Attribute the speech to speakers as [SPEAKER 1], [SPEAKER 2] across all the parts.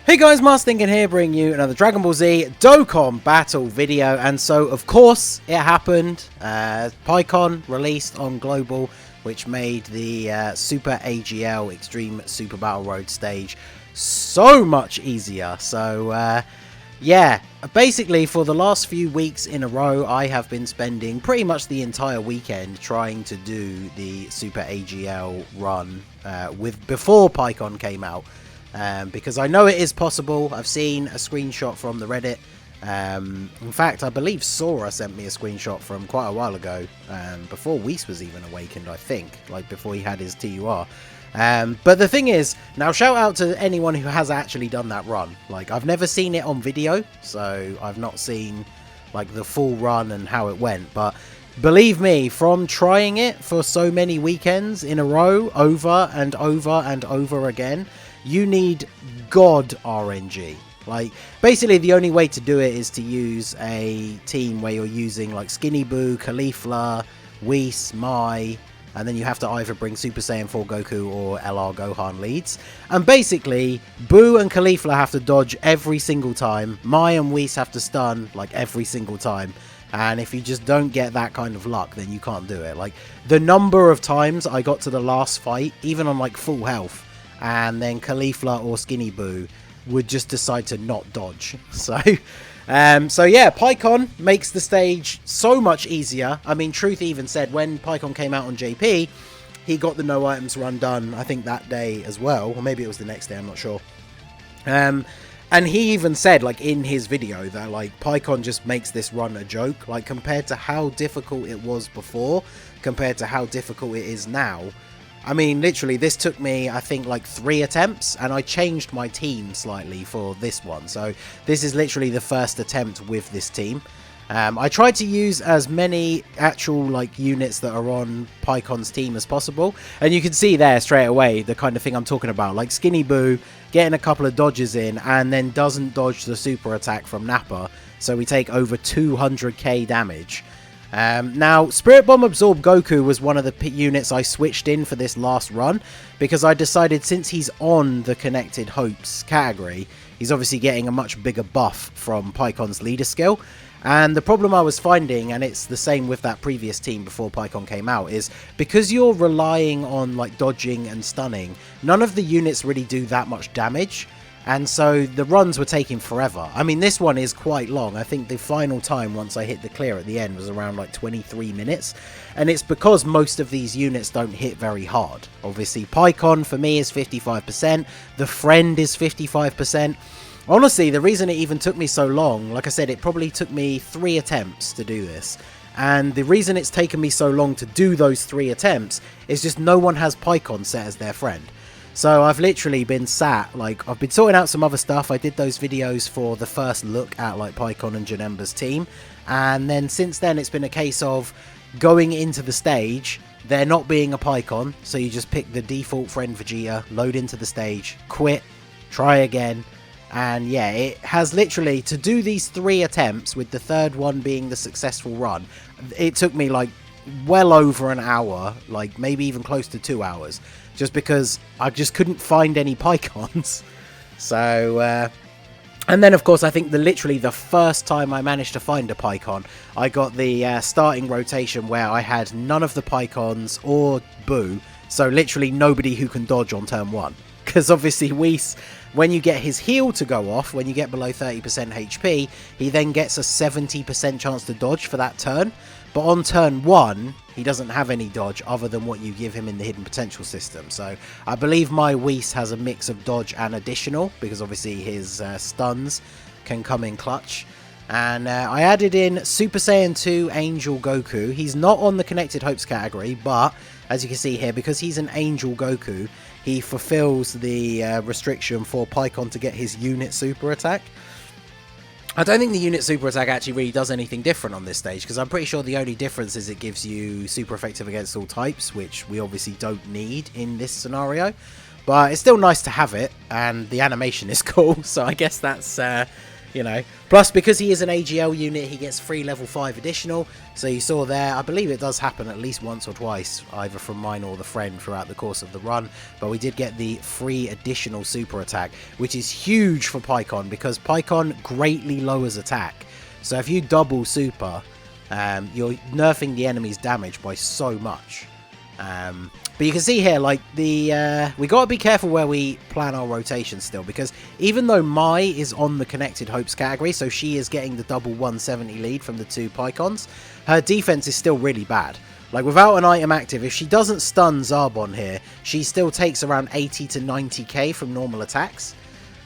[SPEAKER 1] Hey guys, Mars Thinking here, bringing you another Dragon Ball Z Dokkan battle video. And so, of course, it happened. Paikuhan released on Global, which made the Super AGL Extreme Super Battle Road stage so much easier. So, yeah, basically for the last few weeks in a row, I have been spending pretty much the entire weekend trying to do the Super AGL run before Paikuhan came out. Because I know it is possible. I've seen a screenshot from the Reddit. In fact, I believe Sora sent me a screenshot from quite a while ago, before Whis was even awakened, I think, like before he had his TUR. But the thing is, now shout out to anyone who has actually done that run. Like, I've never seen it on video, so I've not seen like the full run and how it went, but believe me, from trying it for so many weekends in a row, over and over and over again, you need God RNG. Like, basically the only way to do it is to use a team where you're using like Skinny Boo, Caulifla, Whis, Mai, and then you have to either bring Super Saiyan 4 Goku or LR Gohan leads. And basically, Boo and Caulifla have to dodge every single time. Mai and Whis have to stun like every single time. And if you just don't get that kind of luck, then you can't do it. Like, the number of times I got to the last fight, even on like full health, and then Caulifla or Skinny Boo would just decide to not dodge. So yeah, Paikuhan makes the stage so much easier. I mean, Truth even said when Paikuhan came out on JP, he got the no items run done, I think that day as well, or maybe it was the next day, I'm not sure. And he even said, like, in his video that, like, Paikuhan just makes this run a joke. Like, compared to how difficult it was before, compared to how difficult it is now. I mean, literally, this took me, I think, like 3 attempts, and I changed my team slightly for this one. So this is literally the first attempt with this team. I tried to use as many actual like units that are on Paikuhan's team as possible, and you can see there straight away the kind of thing I'm talking about, like Skinny Boo getting a couple of dodges in and then doesn't dodge the super attack from Nappa, so we take over 200k damage. Now, Spirit Bomb Absorb Goku was one of the units I switched in for this last run, because I decided since he's on the Connected Hopes category, he's obviously getting a much bigger buff from Paikuhan's leader skill. And the problem I was finding, and it's the same with that previous team before Paikuhan came out, is because you're relying on like dodging and stunning, none of the units really do that much damage. And so the runs were taking forever. I mean, this one is quite long. I think the final time once I hit the clear at the end was around like 23 minutes. And it's because most of these units don't hit very hard. Obviously, Paikuhan for me is 55%. The Friend is 55%. Honestly, the reason it even took me so long, like I said, it probably took me 3 attempts to do this. And the reason it's taken me so long to do those 3 attempts is just no one has Paikuhan set as their friend. So I've literally been sat, like, I've been sorting out some other stuff. I did those videos for the first look at, like, Paikuhan and Janemba's team. And then since then, it's been a case of going into the stage, there not being a Paikuhan. So you just pick the default friend Vegeta, load into the stage, quit, try again. And yeah, it has literally, to do these 3 attempts, with the 3rd one being the successful run, it took me, like, well over an hour, like, maybe even close to 2 hours. Just because I just couldn't find any Paikuhans. So, and then of course I think literally the first time I managed to find a Paikuhan, I got the starting rotation where I had none of the Paikuhans or Boo. So literally nobody who can dodge on turn 1. Because obviously Whis, when you get his heal to go off, when you get below 30% HP, he then gets a 70% chance to dodge for that turn. But on turn 1, he doesn't have any dodge other than what you give him in the hidden potential system. So I believe my Whis has a mix of dodge and additional, because obviously his stuns can come in clutch. And I added in Super Saiyan 2 Angel Goku. He's not on the Connected Hopes category, but as you can see here, because he's an Angel Goku, he fulfills the restriction for Paikuhan to get his unit super attack. I don't think the unit super attack actually really does anything different on this stage, because I'm pretty sure the only difference is it gives you super effective against all types, which we obviously don't need in this scenario. But it's still nice to have it, and the animation is cool, so I guess that's, You know, plus because he is an AGL unit, he gets free level 5 additional. So you saw there, I believe it does happen at least once or twice, either from mine or the friend throughout the course of the run. But we did get the free additional super attack, which is huge for Paikuhan because Paikuhan greatly lowers attack. So if you double super, you're nerfing the enemy's damage by so much. But you can see here, like, we got to be careful where we plan our rotation still, because even though Mai is on the Connected Hopes category, so she is getting the double 170 lead from the two Paikuhans, her defense is still really bad. Like, without an item active, if she doesn't stun Zarbon here, she still takes around 80 to 90k from normal attacks.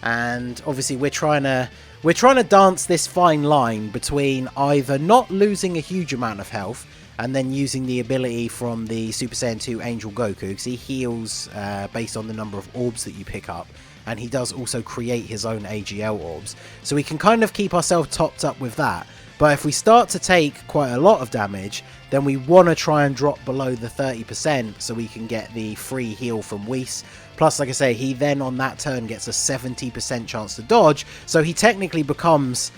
[SPEAKER 1] And obviously we're trying to dance this fine line between either not losing a huge amount of health and then using the ability from the Super Saiyan 2 Angel Goku, because he heals based on the number of orbs that you pick up, and he does also create his own AGL orbs. So we can kind of keep ourselves topped up with that. But if we start to take quite a lot of damage, then we want to try and drop below the 30% so we can get the free heal from Whis. Plus, like I say, he then on that turn gets a 70% chance to dodge, so he technically becomes,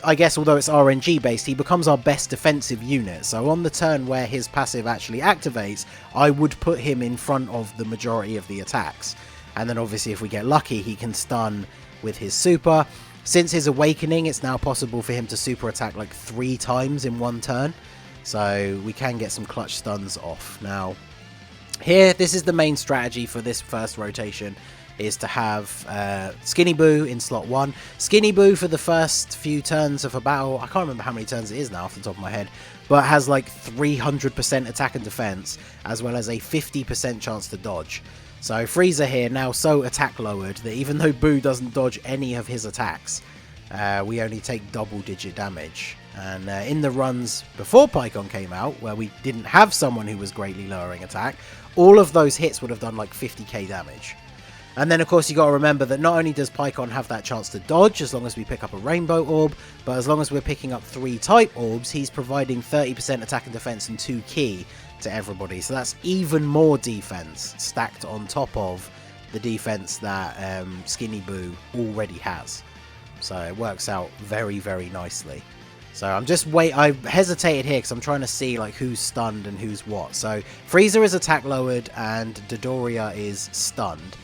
[SPEAKER 1] I guess, although it's RNG based, he becomes our best defensive unit. So on the turn where his passive actually activates, I would put him in front of the majority of the attacks. And then obviously if we get lucky, he can stun with his super. Since his awakening, it's now possible for him to super attack like 3 times in one turn. So we can get some clutch stuns off. Now, here, this is the main strategy for this first rotation, is to have Skinny Boo in slot 1. Skinny Boo for the first few turns of a battle, I can't remember how many turns it is now off the top of my head, but has like 300% attack and defense, as well as a 50% chance to dodge. So Frieza here now so attack lowered that even though Boo doesn't dodge any of his attacks, we only take double-digit damage. And in the runs before Paikuhan came out, where we didn't have someone who was greatly lowering attack, all of those hits would have done like 50k damage. And then, of course, you got to remember that not only does Paikuhan have that chance to dodge as long as we pick up a rainbow orb, but as long as we're picking up 3 type orbs, he's providing 30% attack and defense and 2 ki to everybody. So that's even more defense stacked on top of the defense that Skinny Boo already has. So it works out very, very nicely. So I hesitated here because I'm trying to see like who's stunned and who's what. So Frieza is attack lowered and Dodoria is stunned.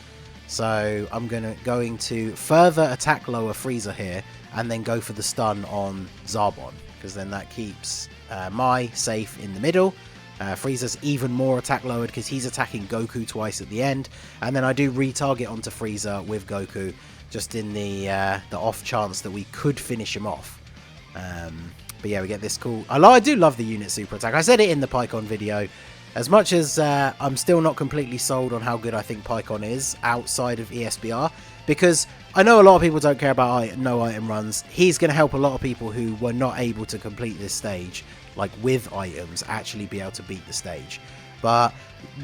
[SPEAKER 1] So I'm going to further attack lower Frieza here and then go for the stun on Zarbon, because then that keeps Mai safe in the middle. Frieza's even more attack lowered because he's attacking Goku twice at the end, and then I do retarget onto Frieza with Goku just in the off chance that we could finish him off. But yeah, we get this cool. I do love the unit super attack. I said it in the Paikuhan video. As much as I'm still not completely sold on how good I think Paikuhan is outside of ESBR, because I know a lot of people don't care about no item runs. He's going to help a lot of people who were not able to complete this stage, like with items, actually be able to beat the stage. But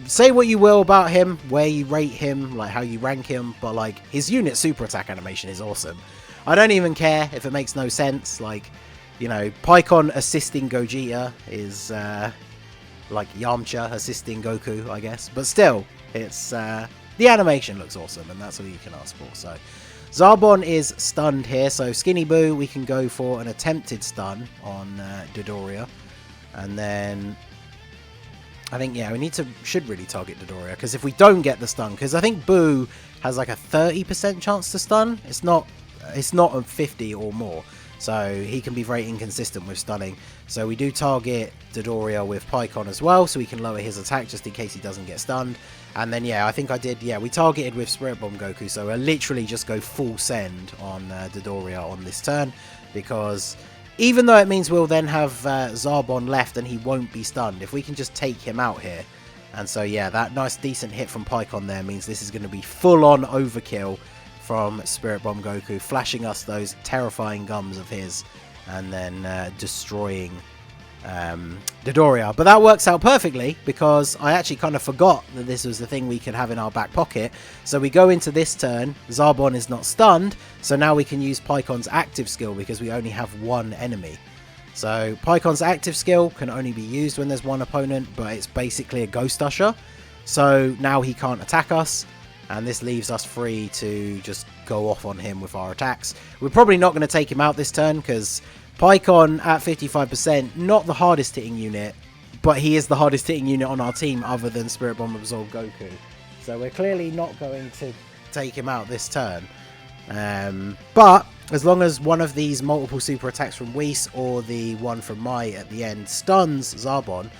[SPEAKER 1] say what you will about him, where you rate him, like how you rank him, but like his unit super attack animation is awesome. I don't even care if it makes no sense. Like, you know, Paikuhan assisting Gogeta is like Yamcha assisting Goku, I guess. But still, it's the animation looks awesome, and that's all you can ask for. So Zarbon is stunned here. So Skinny Boo, we can go for an attempted stun on Dodoria, and then I think, yeah, we should really target Dodoria, because if we don't get the stun, because I think Boo has like a 30% chance to stun. It's not a 50 or more. So he can be very inconsistent with stunning. So we do target Dodoria with Paikuhan as well, so we can lower his attack just in case he doesn't get stunned. And then, yeah, I think I did, yeah, we targeted with Spirit Bomb Goku, so I literally just go full send on Dodoria on this turn, because even though it means we'll then have Zarbon left and he won't be stunned, if we can just take him out here. And so, yeah, that nice decent hit from Paikuhan there means this is going to be full-on overkill from Spirit Bomb Goku, flashing us those terrifying gums of his, and then destroying Dodoria. But that works out perfectly, because I actually kind of forgot that this was the thing we could have in our back pocket. So we go into this turn, Zarbon is not stunned, so now we can use Paikuhan's active skill, because we only have one enemy. So Paikuhan's active skill can only be used when there's one opponent, but it's basically a Ghost Usher. So now he can't attack us. and this leaves us free to just go off on him with our attacks. We're probably not going to take him out this turn because Paikuhan at 55%, not the hardest hitting unit, but he is the hardest hitting unit on our team other than Spirit Bomb Absorb Goku. So we're clearly not going to take him out this turn. But as long as one of these multiple super attacks from Whis or the one from Mai at the end stuns Zarbon,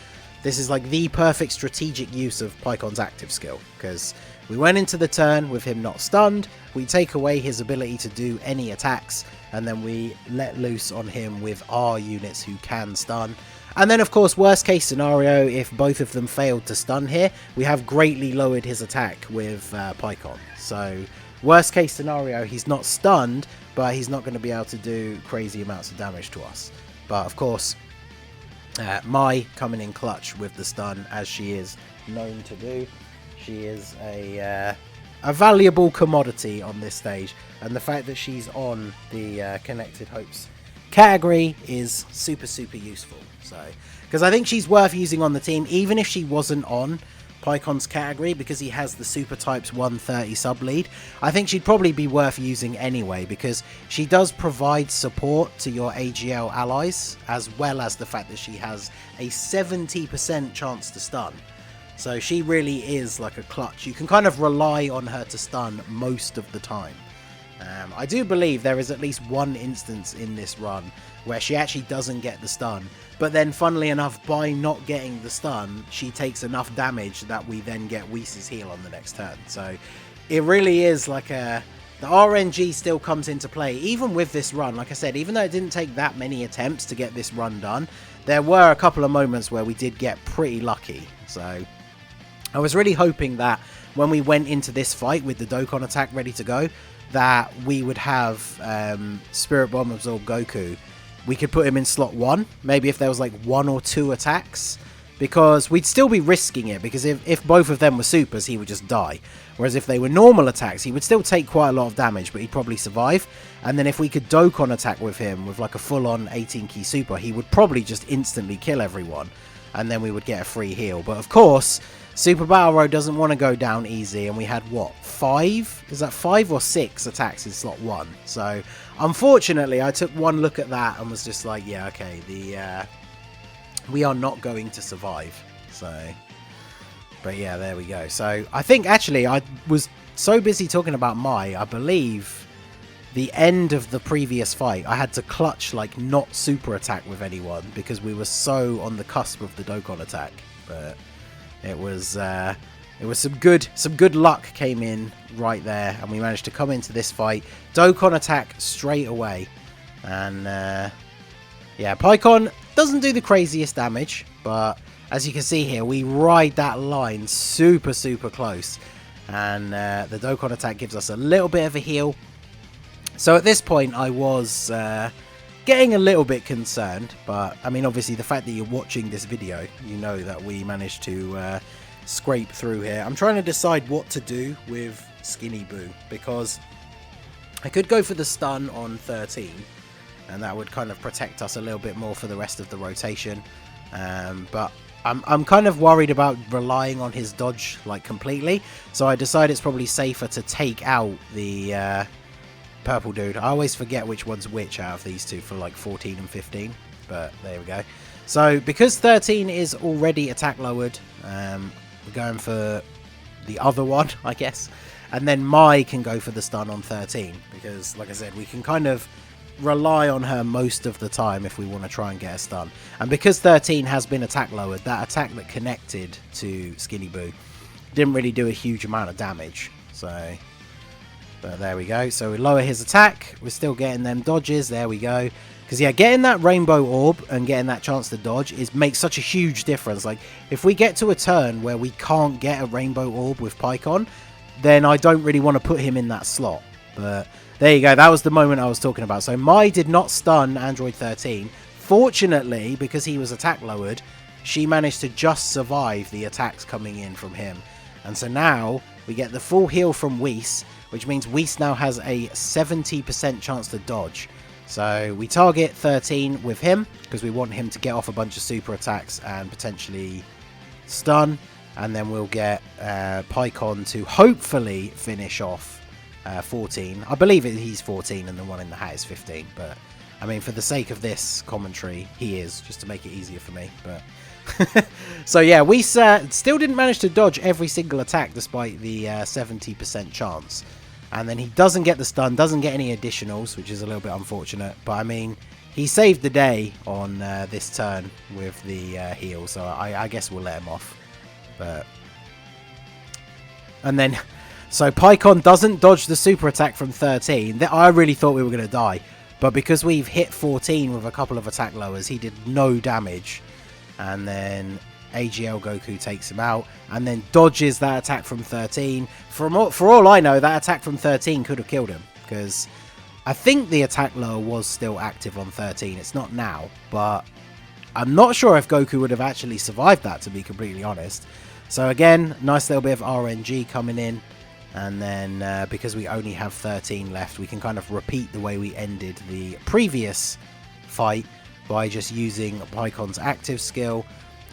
[SPEAKER 1] this is like the perfect strategic use of Paikuhan's active skill, because we went into the turn with him not stunned, we take away his ability to do any attacks, and then we let loose on him with our units who can stun. And then of course, worst case scenario, if both of them failed to stun here, we have greatly lowered his attack with Paikuhan. So worst case scenario, he's not stunned, but he's not going to be able to do crazy amounts of damage to us. But of course, Mai coming in clutch with the stun, as she is known to do. She is a valuable commodity on this stage, and the fact that she's on the Connected Hopes category is super useful. So, because I think she's worth using on the team, even if she wasn't on Paikuhan's category, because he has the Super Types 130 sub lead. I think she'd probably be worth using anyway, because she does provide support to your AGL allies, as well as the fact that she has a 70% chance to stun. So she really is like a clutch. You can kind of rely on her to stun most of the time. I do believe there is at least one instance in this run where she actually doesn't get the stun, but then funnily enough, by not getting the stun, she takes enough damage that we then get Whis' heal on the next turn. So it really is like the RNG still comes into play, even with this run. Like I said, even though it didn't take that many attempts to get this run done, there were a couple of moments where we did get pretty lucky. So I was really hoping that when we went into this fight with the Dokkan attack ready to go, that we would have Spirit Bomb Absorb Goku. We could put him in slot 1, maybe if there was like 1 or 2 attacks, because we'd still be risking it, because if both of them were supers, he would just die. Whereas if they were normal attacks, he would still take quite a lot of damage, but he'd probably survive. And then if we could Dokkan attack with him with like a full-on 18-key super, he would probably just instantly kill everyone, and then we would get a free heal. But of course, Super Battle Road doesn't want to go down easy, and we had, what, 5? Is that 5 or 6 attacks in slot 1? So, unfortunately, I took one look at that and was just like, yeah, okay, we are not going to survive. So, but yeah, there we go. So, I think, actually, I was so busy talking about Mai, I believe the end of the previous fight, I had to clutch, like, not super attack with anyone, because we were so on the cusp of the Dokkan attack. But it was some good luck came in right there, and we managed to come into this fight. Dokkan attack straight away, and yeah, Paikuhan doesn't do the craziest damage, but as you can see here, we ride that line super close, and the Dokkan attack gives us a little bit of a heal. So at this point, I was getting a little bit concerned, but I mean, obviously the fact that you're watching this video, you know that we managed to scrape through here. I'm trying to decide what to do with Skinny Boo, because I could go for the stun on 13, and that would kind of protect us a little bit more for the rest of the rotation, but I'm kind of worried about relying on his dodge like completely, so I decided it's probably safer to take out the purple dude. I always forget which one's which out of these two for like 14 and 15, but there we go. So because 13 is already attack lowered, we're going for the other one, I guess, and then Mai can go for the stun on 13, because like I said, we can kind of rely on her most of the time if we want to try and get a stun. And because 13 has been attack lowered, that attack that connected to Skinny Boo didn't really do a huge amount of damage. So but there we go. So we lower his attack. We're still getting them dodges. There we go. Because, yeah, getting that rainbow orb and getting that chance to dodge makes such a huge difference. Like, if we get to a turn where we can't get a rainbow orb with Paikuhan, then I don't really want to put him in that slot. But there you go. That was the moment I was talking about. So Mai did not stun Android 13. Fortunately, because he was attack lowered, she managed to just survive the attacks coming in from him. And so now we get the full heal from Whis, which means Whis now has a 70% chance to dodge. So we target 13 with him, because we want him to get off a bunch of super attacks and potentially stun. and then we'll get Paikuhan to hopefully finish off 14. I believe he's 14 and the one in the hat is 15, but I mean, for the sake of this commentary, he is, just to make it easier for me. But so yeah, we still didn't manage to dodge every single attack despite the 70% chance. And then he doesn't get the stun, doesn't get any additionals, which is a little bit unfortunate. But I mean, he saved the day on this turn with the heal, so I guess we'll let him off. But and then, so Paikuhan doesn't dodge the super attack from 13. I really thought we were going to die. But because we've hit 14 with a couple of attack lowers, he did no damage. And then AGL Goku takes him out and then dodges that attack from 13. For all I know, that attack from 13 could have killed him, because I think the attack lower was still active on 13. It's not now, but I'm not sure if Goku would have actually survived that, to be completely honest. So again, nice little bit of RNG coming in. And then because we only have 13 left, we can kind of repeat the way we ended the previous fight by just using Paikuhan's active skill,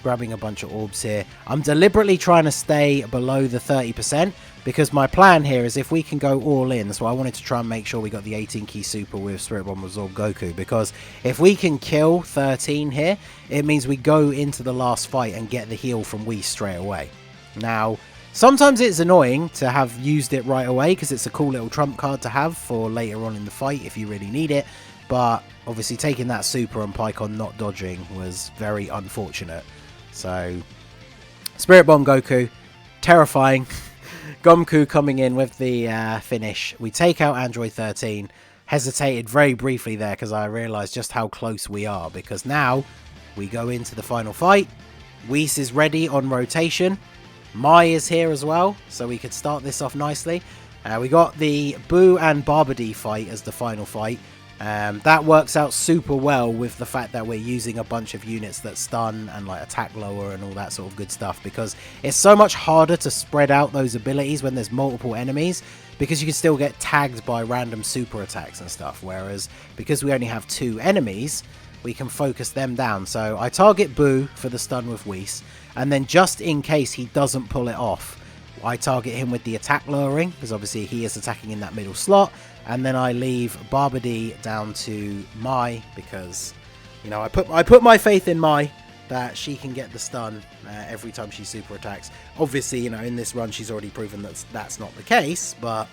[SPEAKER 1] grabbing a bunch of orbs here. I'm deliberately trying to stay below the 30% because my plan here is if we can go all in, that's why I wanted to try and make sure we got the 18 key super with Spirit Bomb Absorb Goku, because if we can kill 13 here, it means we go into the last fight and get the heal from Whis straight away. Now, sometimes it's annoying to have used it right away because it's a cool little trump card to have for later on in the fight if you really need it, but obviously taking that super and Paikuhan not dodging was very unfortunate. So, Spirit Bomb Goku, terrifying. Gomku coming in with the finish. We take out Android 13. Hesitated very briefly there because I realised just how close we are, because now we go into the final fight. Whis is ready on rotation. Mai is here as well, so we could start this off nicely. We got the Boo and Barbady fight as the final fight. That works out super well with the fact that we're using a bunch of units that stun and like attack lower and all that sort of good stuff, because it's so much harder to spread out those abilities when there's multiple enemies, because you can still get tagged by random super attacks and stuff, whereas because we only have 2 enemies, we can focus them down. So I target Boo for the stun with Whis, and then just in case he doesn't pull it off, I target him with the attack lowering, because obviously he is attacking in that middle slot. And then I leave Barbady down to Mai, because, you know, I put my faith in Mai that she can get the stun every time she super attacks. Obviously, you know, in this run she's already proven that that's not the case, but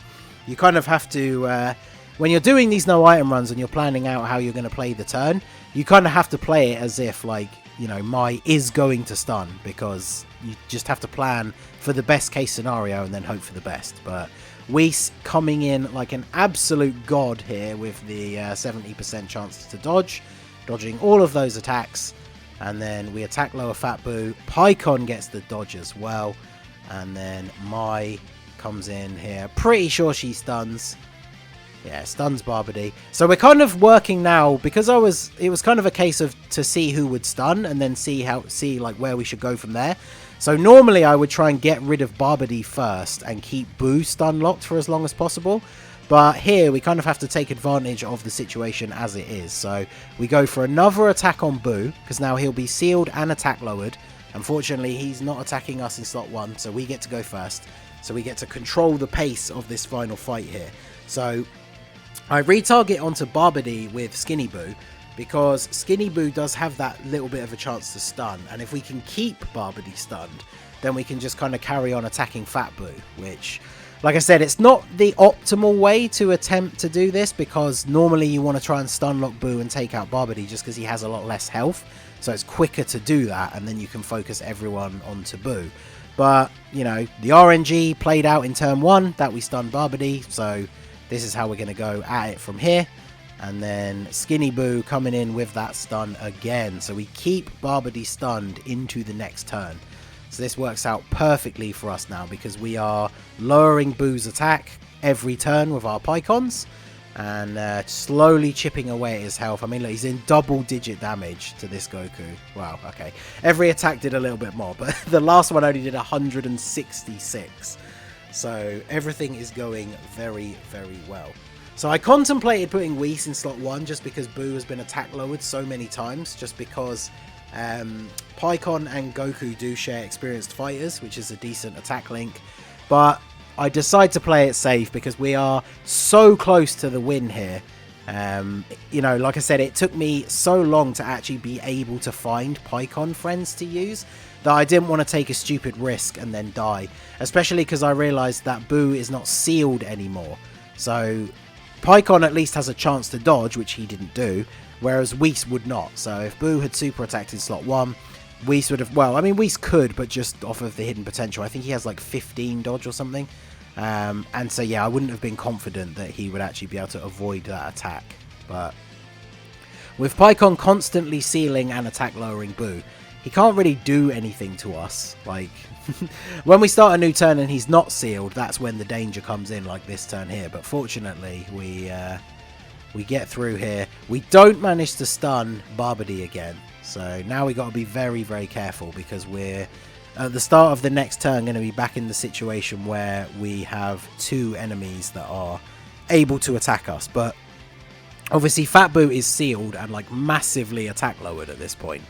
[SPEAKER 1] you kind of have to, when you're doing these no item runs and you're planning out how you're going to play the turn, you kind of have to play it as if, like, you know, Mai is going to stun, because you just have to plan for the best case scenario and then hope for the best. But Whis coming in like an absolute god here with the 70% chance to dodge, dodging all of those attacks, and then we attack lower Fat Boo. Paikuhan gets the dodge as well, and then Mai comes in here. Pretty sure she stuns. Yeah, stuns Barbady. So we're kind of working now, because it was kind of a case of to see who would stun and then see like where we should go from there. So normally I would try and get rid of Barbady first and keep Boo stun locked for as long as possible. But here we kind of have to take advantage of the situation as it is. So we go for another attack on Boo, because now he'll be sealed and attack lowered. Unfortunately, he's not attacking us in slot 1, so we get to go first. So we get to control the pace of this final fight here. So I retarget onto Barbady with Skinny Boo, because Skinny Boo does have that little bit of a chance to stun, and if we can keep Barbady stunned, then we can just kind of carry on attacking Fat Boo, which, like I said, it's not the optimal way to attempt to do this, because normally you want to try and stun lock Boo and take out Barbady just because he has a lot less health, so it's quicker to do that, and then you can focus everyone onto Boo. But, you know, the RNG played out in turn 1 that we stunned Barbady, so this is how we're going to go at it from here. And then Skinny Boo coming in with that stun again. So we keep Barbady stunned into the next turn. So this works out perfectly for us now, because we are lowering Boo's attack every turn with our Paikuhans and slowly chipping away at his health. I mean, look, he's in double-digit damage to this Goku. Wow, okay. Every attack did a little bit more, but the last one only did 166. So everything is going very, very well. So I contemplated putting Whis in slot 1 just because Boo has been attack lowered so many times, just because Paikuhan and Goku do share experienced fighters, which is a decent attack link, but I decide to play it safe because we are so close to the win here. You know, like I said, it took me so long to actually be able to find Paikuhan friends to use that I didn't want to take a stupid risk and then die, especially because I realized that Boo is not sealed anymore. So Paikuhan at least has a chance to dodge, which he didn't do, whereas Whis would not. So if Boo had super attacked in slot 1, Whis would have, well, I mean, Whis could, but just off of the hidden potential. I think he has like 15 dodge or something. And so, yeah, I wouldn't have been confident that he would actually be able to avoid that attack. But with Paikuhan constantly sealing and attack lowering Boo, he can't really do anything to us. Like, when we start a new turn and he's not sealed, that's when the danger comes in, like this turn here. But fortunately, we get through here. We don't manage to stun Barbody again. So now we got to be very, very careful because we're at the start of the next turn going to be back in the situation where we have 2 enemies that are able to attack us. But obviously Fat Boo is sealed and like massively attack lowered at this point.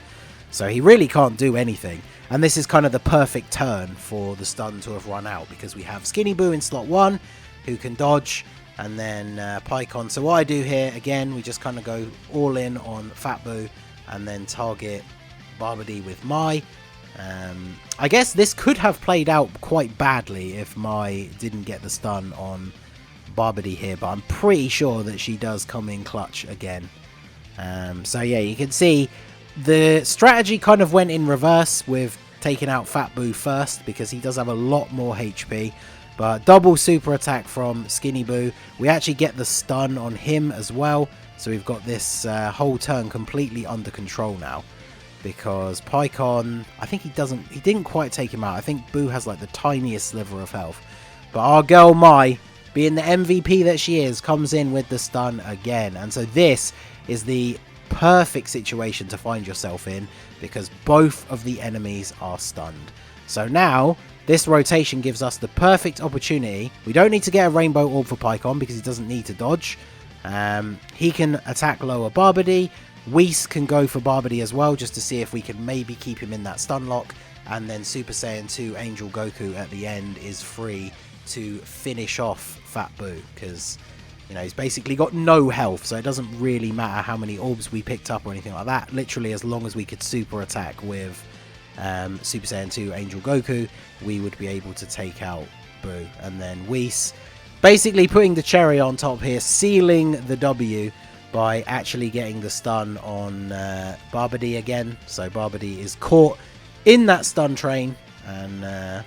[SPEAKER 1] So he really can't do anything. And this is kind of the perfect turn for the stun to have run out because we have Skinny Boo in slot 1 who can dodge, and then Paikuhan. So what I do here, again, we just kind of go all in on Fat Boo and then target Barbody with Mai. I guess this could have played out quite badly if Mai didn't get the stun on Barbody here, but I'm pretty sure that she does come in clutch again. So yeah, you can see the strategy kind of went in reverse with taking out Fat Boo first because he does have a lot more HP. But double super attack from Skinny Boo. We actually get the stun on him as well. So we've got this whole turn completely under control now. Because Paikuhan, I think he didn't quite take him out. I think Boo has like the tiniest sliver of health. But our girl Mai, being the MVP that she is, comes in with the stun again. And so this is the perfect situation to find yourself in because both of the enemies are stunned. So now this rotation gives us the perfect opportunity. We don't need to get a rainbow orb for Paikuhan because he doesn't need to dodge. He can attack lower Barbody. Whis can go for Barbody as well just to see if we can maybe keep him in that stun lock, and then Super Saiyan 2 Angel Goku at the end is free to finish off Fat Boo because, you know, he's basically got no health, so it doesn't really matter how many orbs we picked up or anything like that. Literally, as long as we could super attack with Super Saiyan 2 Angel Goku, we would be able to take out Boo. And then Whis basically putting the cherry on top here, sealing the W by actually getting the stun on Barbody again. So Barbody is caught in that stun train, and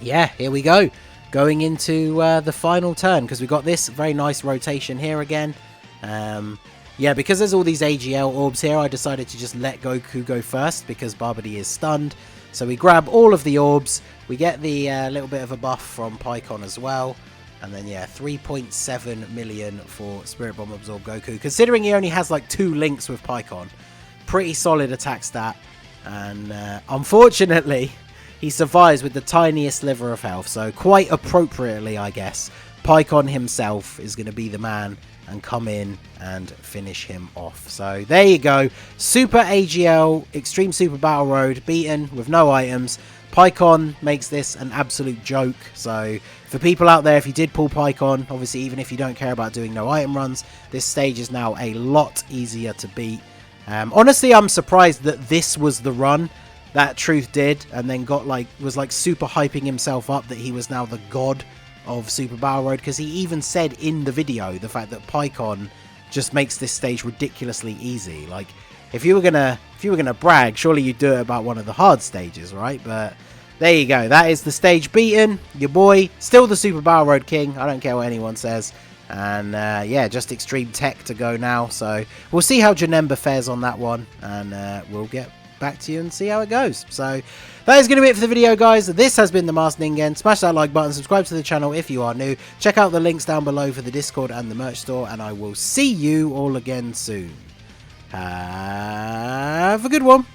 [SPEAKER 1] yeah, here we go. Going into the final turn, because we've got this very nice rotation here again. Yeah, because there's all these AGL orbs here, I decided to just let Goku go first because Barbody is stunned. So we grab all of the orbs. We get the little bit of a buff from Paikuhan as well. And then, yeah, 3.7 million for Spirit Bomb Absorb Goku. Considering he only has like 2 links with Paikuhan. Pretty solid attack stat. And unfortunately, he survives with the tiniest sliver of health. So quite appropriately, I guess, Paikuhan himself is going to be the man and come in and finish him off. So there you go. Super AGL, Extreme Super Battle Road, beaten with no items. Paikuhan makes this an absolute joke. So for people out there, if you did pull Paikuhan, obviously even if you don't care about doing no item runs, this stage is now a lot easier to beat. Honestly, I'm surprised that this was the run that Truth did, and then was super hyping himself up that he was now the god of Super Battle Road, because he even said in the video the fact that Paikuhan just makes this stage ridiculously easy. Like, if you were gonna brag, surely you'd do it about one of the hard stages, right? But there you go. That is the stage beaten. Your boy, still the Super Battle Road king. I don't care what anyone says. And yeah, just extreme tech to go now. So we'll see how Janemba fares on that one, and we'll get back to you and see how it goes. So that is going to be it for the video, guys. This has been the Masked Ningen. Smash that like button, subscribe to the channel if you are new. Check out the links down below for the Discord and the merch store, and I will see you all again soon. Have a good one.